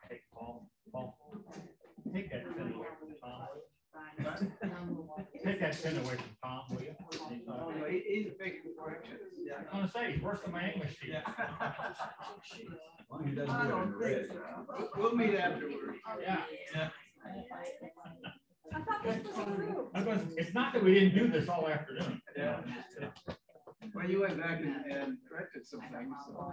Hey, Paul, take that pen away from Tom. Take that pen away from Tom, will you? Oh, no, he's making corrections. Yeah. I'm gonna say, he's worse than my English teacher. He doesn't do it in red. We'll meet afterwards. Yeah. I thought this was approved. It's not that we didn't do this all afternoon. Yeah. Well, you went back and corrected some things. So.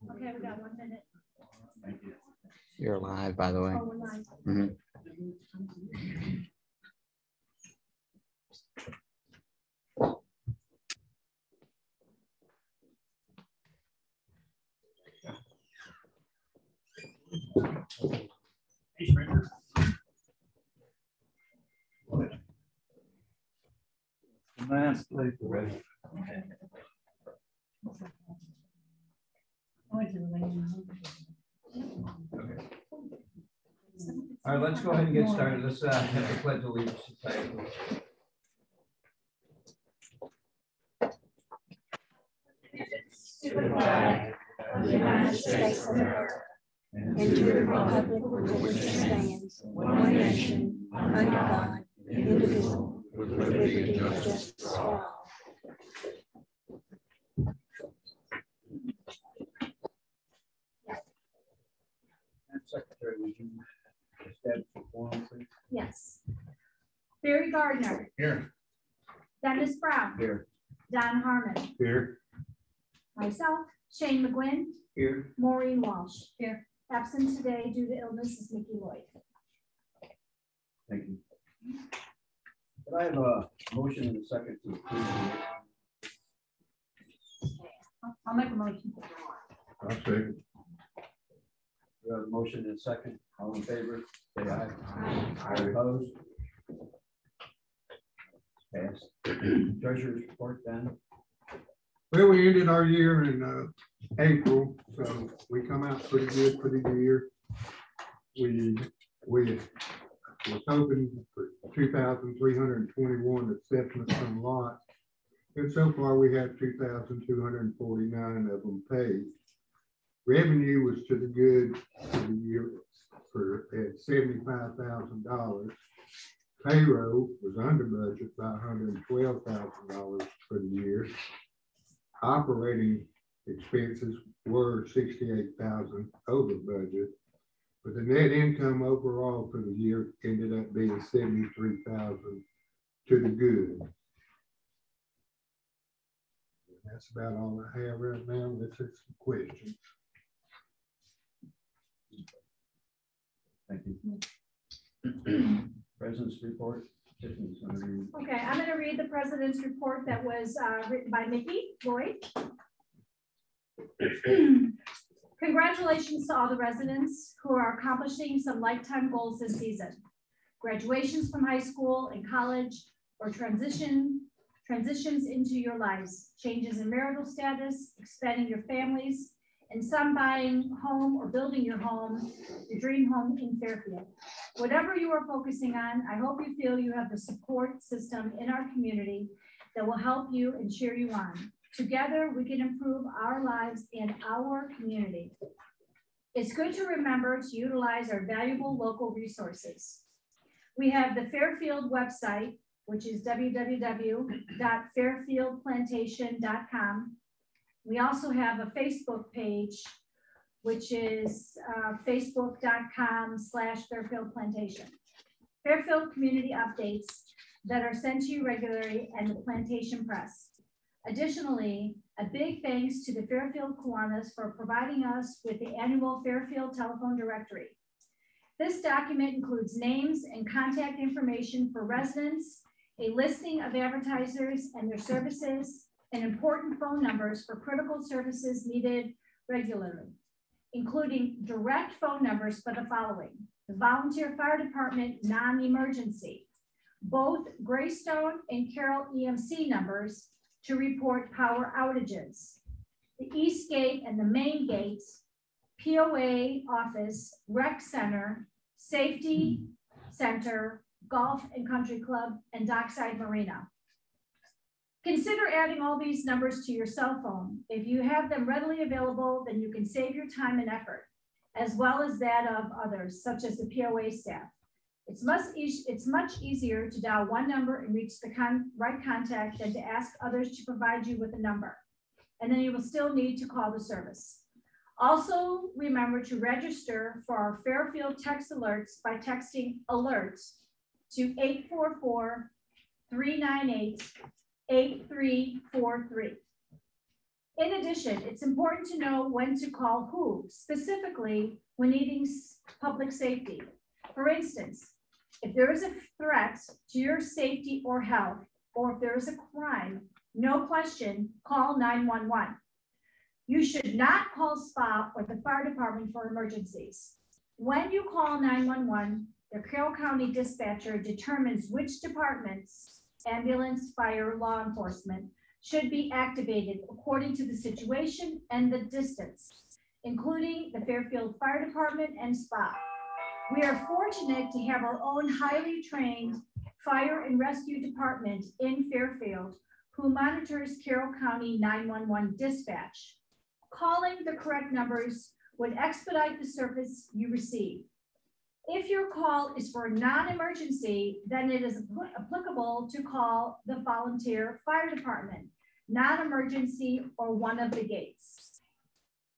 Okay, we got 1 minute. Thank you. You're live, by the way. Oh, we're live. Mm-hmm. Hey, stranger. Nice place to rest. Okay. All right, let's go ahead and get started. Let's have the pledge of allegiance. To the flag of the United States of America and to the republic for which it stands, one nation, under God, indivisible, with liberty and justice for all. Secretary, would you establish a quorum, please? Yes. Barry Gardner. Here. Dennis Brown. Here. Don Harmon. Here. Myself, Shane McGuinn. Here. Maureen Walsh. Here. Absent today due to illness is Mickey Lloyd. Thank you. Could I have a motion and a second to approve? I'll make a motion. I'll second. We have a motion and a second. All in favor, say aye. Aye. Opposed? Passed. Treasurer's report, then. Well, we ended our year in April, so we come out pretty good for the year. We was hoping for 2,321 assessments from lots, and so far we have 2,249 of them paid. Revenue was to the good for the year at $75,000. Payroll was under budget by $112,000 for the year. Operating expenses were $68,000 over budget, but the net income overall for the year ended up being $73,000 to the good. That's about all I have right now. Let's take some questions. Thank you. President's report. Okay, I'm going to read the president's report that was written by Mickey Lloyd. Congratulations to all the residents who are accomplishing some lifetime goals this season. Graduations from high school and college, or transitions into your lives, changes in marital status, expanding your families, and some buying home or building your home, your dream home in Fairfield. Whatever you are focusing on, I hope you feel you have the support system in our community that will help you and cheer you on. Together, we can improve our lives and our community. It's good to remember to utilize our valuable local resources. We have the Fairfield website, which is www.fairfieldplantation.com. We also have a Facebook page, which is facebook.com/Fairfield Plantation. Fairfield community updates that are sent to you regularly, and the Plantation Press. Additionally, a big thanks to the Fairfield Kiwanis for providing us with the annual Fairfield telephone directory. This document includes names and contact information for residents a listing of advertisers and their services, and important phone numbers for critical services needed regularly, including direct phone numbers for the following: the Volunteer Fire Department non-emergency, both Greystone and Carroll EMC numbers to report power outages, the East Gate and the Main Gate, POA office, rec center, safety center, golf and country club, and dockside marina. Consider adding all these numbers to your cell phone. If you have them readily available, then you can save your time and effort, as well as that of others, such as the POA staff. It's much easier to dial one number and reach the right contact than to ask others to provide you with a number. And then you will still need to call the service. Also, remember to register for our Fairfield text alerts by texting alerts to 844-398-8343. In addition, it's important to know when to call who, specifically when needing public safety. For instance, if there is a threat to your safety or health, or if there is a crime, no question, call 911. You should not call SPA or the fire department for emergencies. When you call 911, the Carroll County dispatcher determines which departments, ambulance, fire, law enforcement, should be activated according to the situation and the distance, including the Fairfield Fire Department and SPA. We are fortunate to have our own highly trained fire and rescue department in Fairfield who monitors Carroll County 911 dispatch. Calling the correct numbers would expedite the service you receive. If your call is for a non-emergency, then it is applicable to call the volunteer fire department, non-emergency, or one of the gates.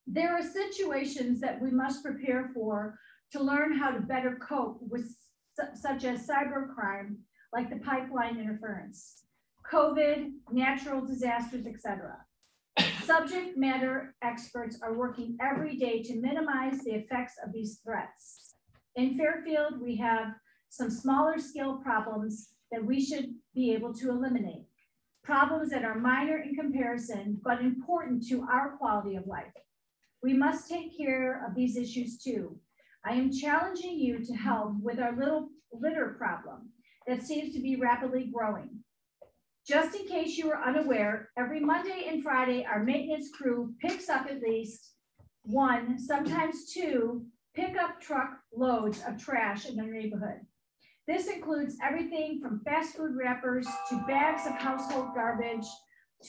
There are situations that we must prepare for to learn how to better cope with such as cybercrime, like the pipeline interference, COVID, natural disasters, etc. Subject matter experts are working every day to minimize the effects of these threats. In Fairfield, we have some smaller scale problems that we should be able to eliminate. Problems that are minor in comparison, but important to our quality of life. We must take care of these issues too. I am challenging you to help with our little litter problem that seems to be rapidly growing. Just in case you are unaware, every Monday and Friday, our maintenance crew picks up at least one, sometimes two, pickup truck loads of trash in their neighborhood. This includes everything from fast food wrappers to bags of household garbage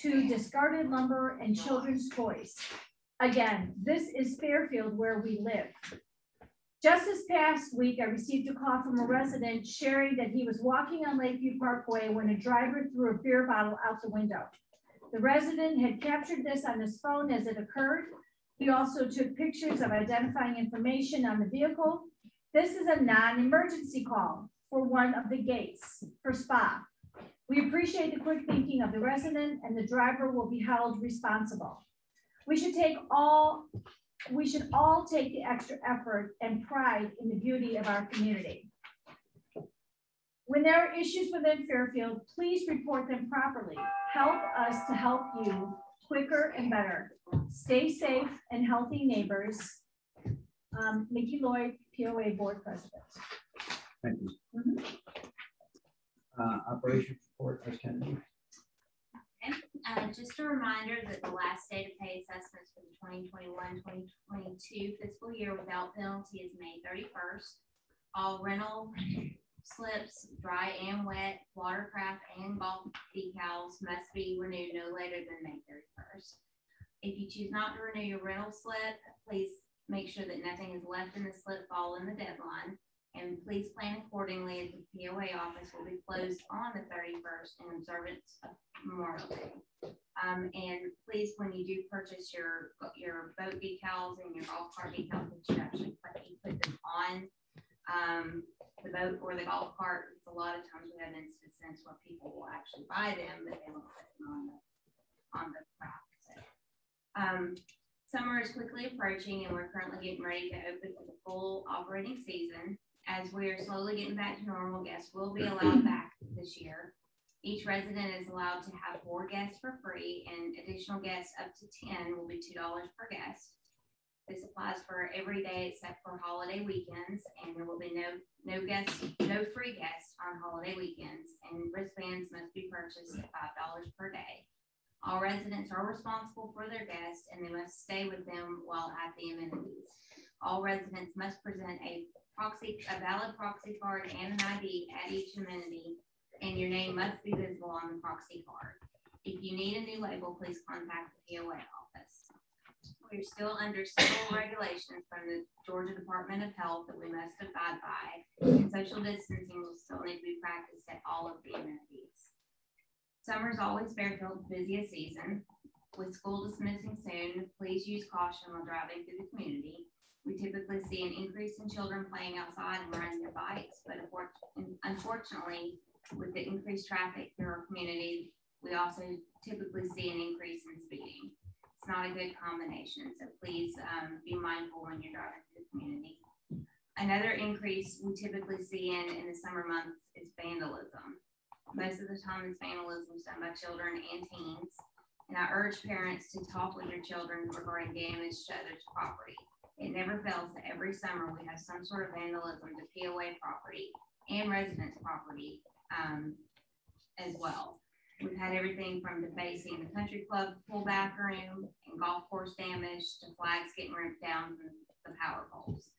to discarded lumber and children's toys. Again, this is Fairfield where we live. Just this past week, I received a call from a resident sharing that he was walking on Lakeview Parkway when a driver threw a beer bottle out the window. The resident had captured this on his phone as it occurred. He also took pictures of identifying information on the vehicle. This is a non-emergency call for one of the gates for SPA. We appreciate the quick thinking of the resident, and the driver will be held responsible. We should all take the extra effort and pride in the beauty of our community. When there are issues within Fairfield, please report them properly. Help us to help you quicker and better. Stay safe and healthy, neighbors. Nikki Lloyd, POA Board President. Thank you. Operations report, Ms. Kennedy. Just a reminder that the last day to pay assessments for the 2021-2022 fiscal year without penalty is May 31st. All rental slips, dry and wet, watercraft and golf decals must be renewed no later than May 31st. If you choose not to renew your rental slip, please make sure that nothing is left in the slip following the deadline. And please plan accordingly, as the POA office will be closed on the 31st in observance of Memorial Day. And please, when you do purchase your boat decals and your golf cart decals, that you actually put them on the boat or the golf cart. Because a lot of times we have instances where people will actually buy them, but they won't put them on the craft. So, summer is quickly approaching, and we're currently getting ready to open for the full operating season. As we are slowly getting back to normal, guests will be allowed back this year. Each resident is allowed to have 4 guests for free, and additional guests up to 10 will be $2 per guest. This applies for every day except for holiday weekends, and there will be no free guests on holiday weekends, and wristbands must be purchased at $5 per day. All residents are responsible for their guests, and they must stay with them while at the amenities. All residents must present a valid proxy card and an ID at each amenity, and your name must be visible on the proxy card. If you need a new label, please contact the POA office. We're still under several regulations from the Georgia Department of Health that we must abide by, and social distancing will still need to be practiced at all of the amenities. Summer is always Fairfield's busiest season. With school dismissing soon, please use caution while driving through the community. We typically see an increase in children playing outside and riding their bikes, but unfortunately, with the increased traffic through our community, we also typically see an increase in speeding. It's not a good combination, so please be mindful when you're driving through the community. Another increase we typically see in the summer months is vandalism. Most of the time, it's vandalism done by children and teens, and I urge parents to talk with your children regarding damage to others' property. It never fails that every summer we have some sort of vandalism to POA property and residence property as well. We've had everything from defacing the country club pool bathroom and golf course damage to flags getting ripped down from the power poles.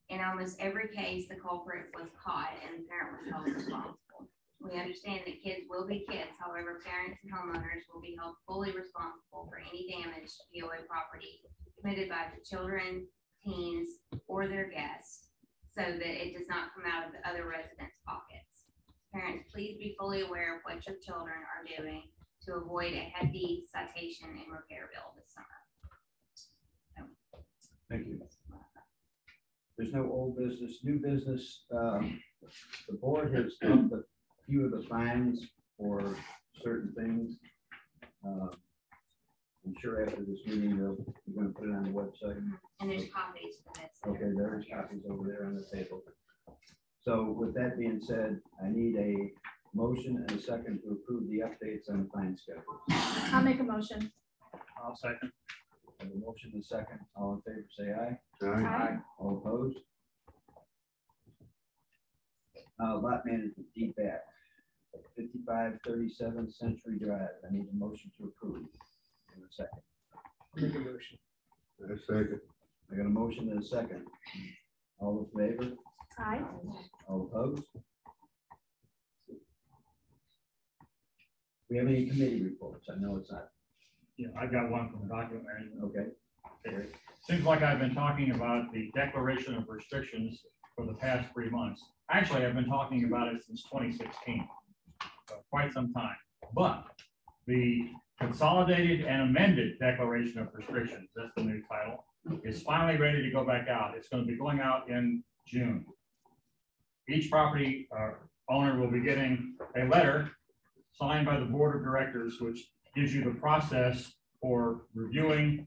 In almost every case, the culprit was caught and the parent was held responsible. We understand that kids will be kids. However, parents and homeowners will be held fully responsible for any damage to POA property committed by the children, teens, or their guests, so that it does not come out of the other residents' pockets. Parents, please be fully aware of what your children are doing to avoid a hefty citation and repair bill this summer. Thank you. There's no old business, new business. The board has upped a few of the fines for certain things. I'm sure after this meeting, we're going to put it on the website. And there's copies for this. Okay, there's copies over there on the table. So with that being said, I need a motion and a second to approve the updates on the fine schedule. I'll make a motion. I'll second. I have a motion and a second. All in favor, say aye. Aye. All opposed? Lot management deed back, 5537 Century Drive. I need a motion to approve. In a second. Make a motion. A second. I got a motion and a second. All in favor? Aye. All opposed? We have any committee reports? I know it's not. Yeah, I got one from the document management. Okay. Seems like I've been talking about the declaration of restrictions for the past 3 months. Actually, I've been talking about it since 2016, so quite some time. But the consolidated and amended declaration of restrictions, that's the new title, is finally ready to go back out. It's going to be going out in June. Each property owner will be getting a letter signed by the board of directors, which gives you the process for reviewing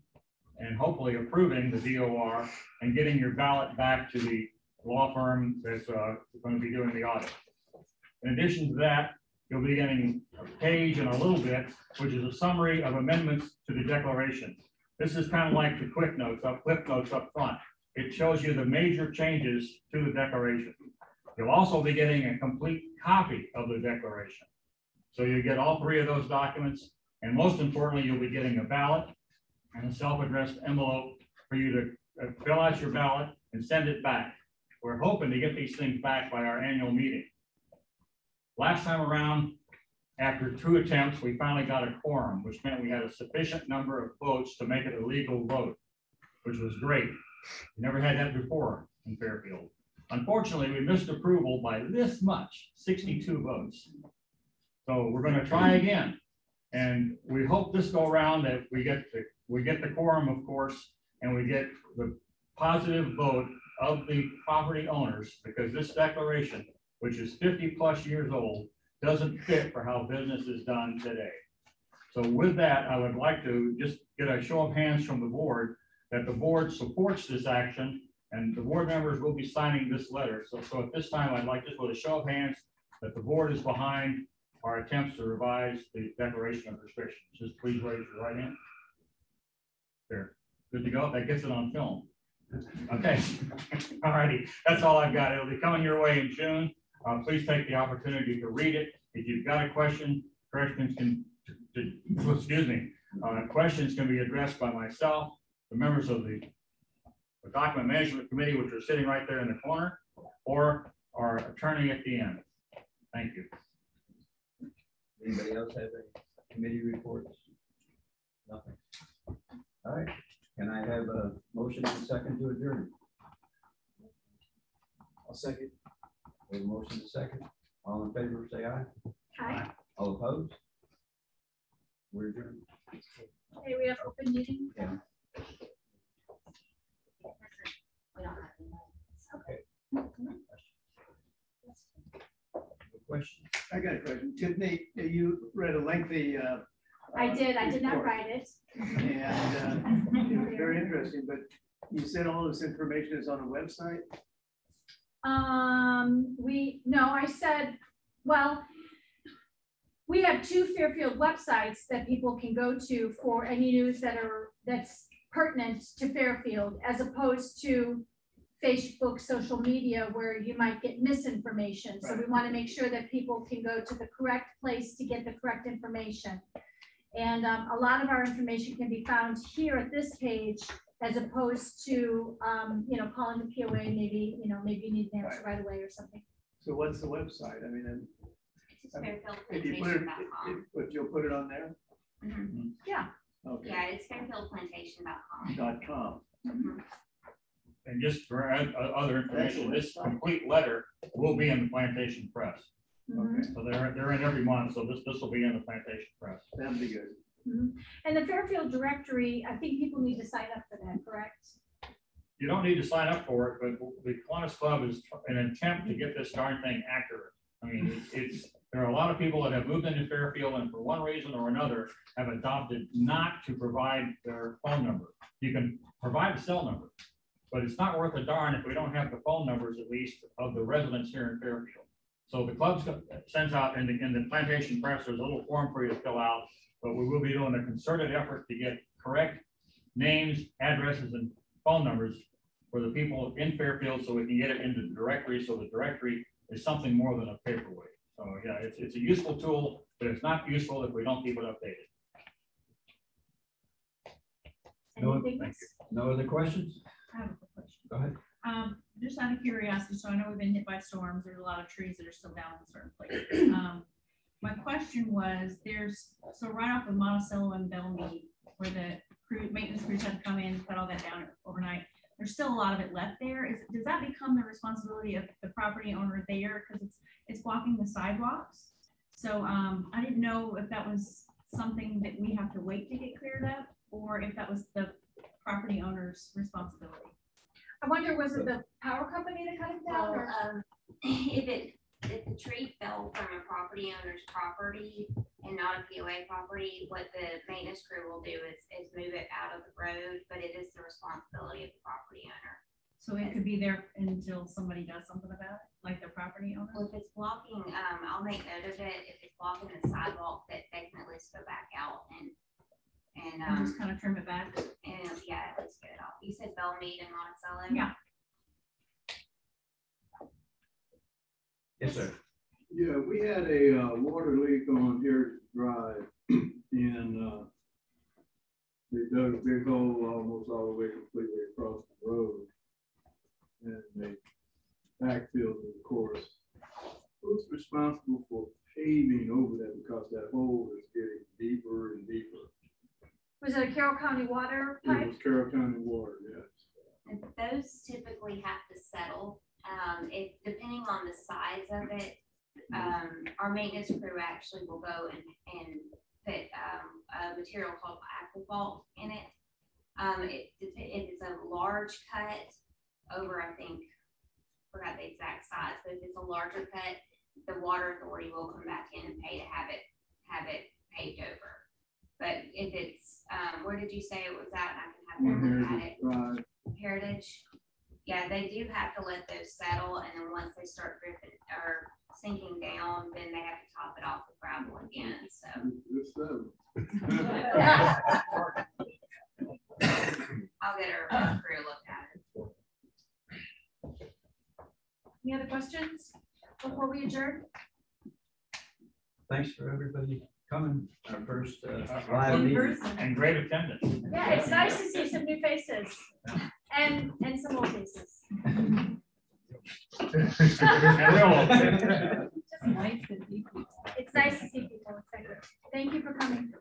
and hopefully approving the DOR and getting your ballot back to the law firm that's going to be doing the audit. In addition to that, you'll be getting a page and a little bit, which is a summary of amendments to the declaration. This is kind of like the clip notes up front. It shows you the major changes to the declaration. You'll also be getting a complete copy of the declaration. So you get all 3 of those documents, and most importantly, you'll be getting a ballot and a self-addressed envelope for you to fill out your ballot and send it back. We're hoping to get these things back by our annual meeting. Last time around, after 2 attempts, we finally got a quorum, which meant we had a sufficient number of votes to make it a legal vote, which was great. We never had that before in Fairfield. Unfortunately, we missed approval by this much, 62 votes. So we're going to try again. And we hope this go around that we get the quorum, of course, and we get the positive vote of the property owners, because this declaration, which is 50+ years old, doesn't fit for how business is done today. So with that, I would like to just get a show of hands from the board that the board supports this action, and the board members will be signing this letter. So at this time, I'd like just with a show of hands that the board is behind our attempts to revise the declaration of restrictions. Just please raise your right hand. There, good to go. That gets it on film. Okay, all righty. That's all I've got. It'll be coming your way in June. Please take the opportunity to read it. If you've got a question, questions can be addressed by myself, the members of the document management committee, which are sitting right there in the corner, or our attorney at the end. Thank you. Anybody else have any committee reports? Nothing. All right. Can I have a motion and a second to adjourn? I'll second. We have a motion and a second. All in favor, say aye. Hi. All opposed? We're adjourned. Okay, we have open meeting. Yeah. We don't have any. Okay. Question. I got a question. Tiffany, you read a lengthy. I did not report, write it. And it was very interesting, but you said all this information is on a website? I said, well, we have two Fairfield websites that people can go to for any news that's pertinent to Fairfield, as opposed to Facebook, social media, where you might get misinformation. So we want to make sure that people can go to the correct place to get the correct information. And a lot of our information can be found here at this page, as opposed to, calling the POA, maybe you need an answer right away or something. So what's the website? I mean, It's just fairfieldplantation.com. if you put it, but you'll put it on there? Mhm. Yeah. Okay. Yeah, it's fairfieldplantation.com. .com. Mhm. And just for other information, this complete letter will be in the Plantation Press. Mhm. Okay, So they're in every month, so this will be in the Plantation Press. that'd be good. And the Fairfield directory, I think people need to sign up for that, correct? You don't need to sign up for it, but the Kiwanis Club is an attempt to get this darn thing accurate. I mean, there are a lot of people that have moved into Fairfield and for one reason or another have adopted not to provide their phone number. You can provide a cell number, but it's not worth a darn if we don't have the phone numbers, at least, of the residents here in Fairfield. So the club sends out in the Plantation Press, there's a little form for you to fill out, but we will be doing a concerted effort to get correct names, addresses, and phone numbers for the people in Fairfield, so we can get it into the directory. So the directory is something more than a paperweight. So yeah, it's a useful tool, but it's not useful if we don't keep it updated. Anything else? No other questions? I have a quick question. Go ahead. Just out of curiosity, so I know we've been hit by storms. There's a lot of trees that are still down in certain places. My question was, so right off of Monticello and Bellmead, where the maintenance crews had to come in, cut all that down overnight, there's still a lot of it left there. Does that become the responsibility of the property owner there? Because it's blocking the sidewalks. So I didn't know if that was something that we have to wait to get cleared up, or if that was the property owner's responsibility. I wonder, was it the power company that cut it down? Well, Or? if the tree fell from a property owner's property and not a POA property, what the maintenance crew will do is move it out of the road, but it is the responsibility of the property owner. So it could be there until somebody does something about it, like the property owner? Well, if it's blocking, I'll make note of it. If it's blocking the sidewalk, that they can at least go back out and And just kind of trim it back? and yeah, let's get it off. You said Bellmead and Monticello? Yeah. Yes, sir. Yeah, we had a water leak on Heritage Drive and they dug a big hole almost all the way completely across the road. And they backfilled it, of course. Who's responsible for paving over that, because that hole is getting deeper and deeper? Was it a Carroll County water It pipe? was Carroll County Water, yes. And those typically have to settle, depending on the size of it. Our maintenance crew actually will go and put a material called aquafalt in it. If it's a large cut over, I think, forgot the exact size, but if it's a larger cut, the water authority will come back in and pay to have it paved over. But if it's, where did you say it was at? I can have them look at it. Drive. Heritage, yeah, they do have to let those settle, and then once they start dripping or sinking down, then they have to top it off with gravel again, so. I'll get our crew look at it. Any other questions before we adjourn? Thanks for everybody coming, our first Our live In meeting. person. And great attendance. Yeah, it's nice to see some new faces and some old faces. And real old. It's nice to see people. Exactly. Thank you for coming.